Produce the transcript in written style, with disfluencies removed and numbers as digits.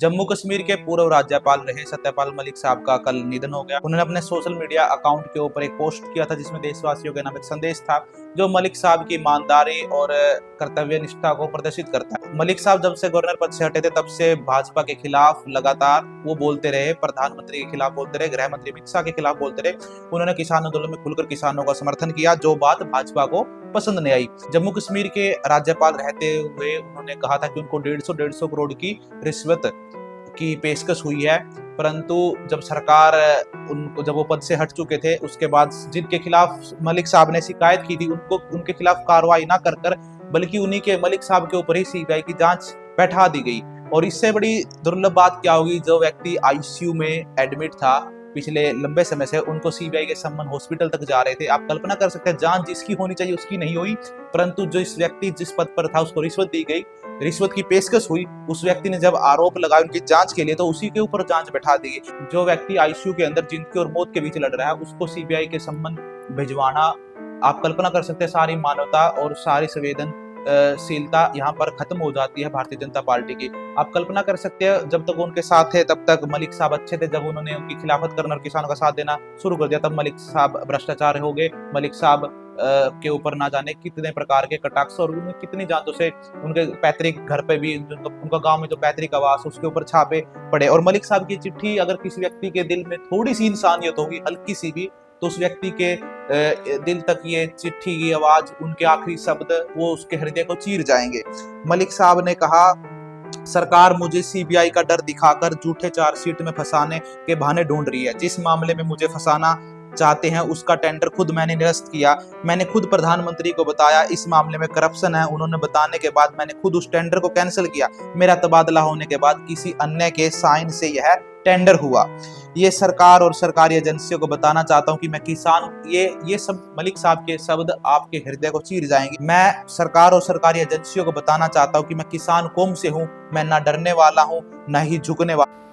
जम्मू कश्मीर के पूर्व राज्यपाल रहे सत्यपाल मलिक साहब का कल निधन हो गया। उन्होंने अपने सोशल मीडिया अकाउंट के ऊपर एक पोस्ट किया था जिसमें देशवासियों के नाम एक संदेश था जो मलिक साहब की ईमानदारी और कर्तव्य निष्ठा को प्रदर्शित करता है। मलिक साहब जब से गवर्नर पद से हटे थे तब से भाजपा के खिलाफ लगातार वो बोलते रहे, प्रधानमंत्री के खिलाफ बोलते रहे, गृह मंत्री अमित शाह के खिलाफ बोलते रहे। उन्होंने किसान आंदोलन में खुलकर किसानों का समर्थन किया, जो बात भाजपा को पसंद नहीं आई। जम्मू कश्मीर के राज्यपाल रहते हुए उन्होंने कहा था कि उनको 150 करोड़ की रिश्वत की पेशकश हुई है, परंतु जब सरकार उनको जब वो पद से हट चुके थे उसके बाद जिनके खिलाफ मलिक साहब ने शिकायत की थी उनको उनके खिलाफ कार्रवाई ना कर बल्कि उन्हीं के मलिक साहब के ऊपर ही सीबीआई की जांच बैठा दी गई। और इससे बड़ी दुर्लभ बात क्या होगी, जो व्यक्ति आईसीयू में एडमिट था पिछले लंबे समय से, उनको सीबीआई के सम्मन हॉस्पिटल तक जा रहे थे। आप कल्पना कर सकते हैं, जांच जिसकी होनी चाहिए उसकी नहीं हुई, परंतु जो इस व्यक्ति जिस पद पर था उसको रिश्वत दी गई, रिश्वत की पेशकश हुई। उस व्यक्ति ने जब आरोप लगाया उनकी जांच के लिए तो उसी के ऊपर जांच बैठा दी गई। जो व्यक्ति आईसीयू के अंदर जिंदगी और मौत के बीच लड़ रहा है उसको सीबीआई के सम्मन भिजवाना, आप कल्पना कर सकते हैं सारी मानवता और सारी संवेदनशीलता यहाँ पर खत्म हो जाती है भारतीय जनता पार्टी की। आप कल्पना कर सकते हैं, जब तक उनके साथ थे तब तक मलिक साहब अच्छे थे। जब उन्होंने उनकी खिलाफत करना और किसानों का साथ देना शुरू कर दिया तब मलिक साहब भ्रष्टाचार हो गए। मलिक साहब के ऊपर ना जाने कितने प्रकार के कटाक्ष और उन्हें कितनी जांचों से उनके पैतृक घर पे भी, उनका गांव में जो पैतृक आवास उसके ऊपर छापे पड़े। और मलिक साहब की चिट्ठी, अगर किसी व्यक्ति के दिल में थोड़ी सी इंसानियत होगी, हल्की सी भी, तो उस व्यक्ति के दिल तक ये चिट्ठी की आवाज, उनके आखिरी शब्द वो उसके हृदय को चीर जाएंगे। मलिक साहब ने कहा, सरकार मुझे सीबीआई का डर दिखाकर झूठे चार्जशीट में फंसाने के बहाने ढूंढ रही है। जिस मामले में मुझे फंसाना चाहते हैं उसका टेंडर खुद मैंने निरस्त किया। मैंने खुद प्रधानमंत्री को बताया इस मामले में करप्शन है। उन्होंने बताने के बाद मैंने खुद उस टेंडर को कैंसिल किया। मेरा तबादला होने के बाद किसी अन्य के साइन से यह टेंडर हुआ। ये सरकार और सरकारी एजेंसियों को बताना चाहता हूं कि मैं किसान, ये सब मलिक साहब के शब्द आपके हृदय को चीर जाएंगे। मैं सरकार और सरकारी एजेंसियों को बताना चाहता हूं कि मैं किसान कौम से हूं, मैं ना डरने वाला हूं ना ही झुकने वाला।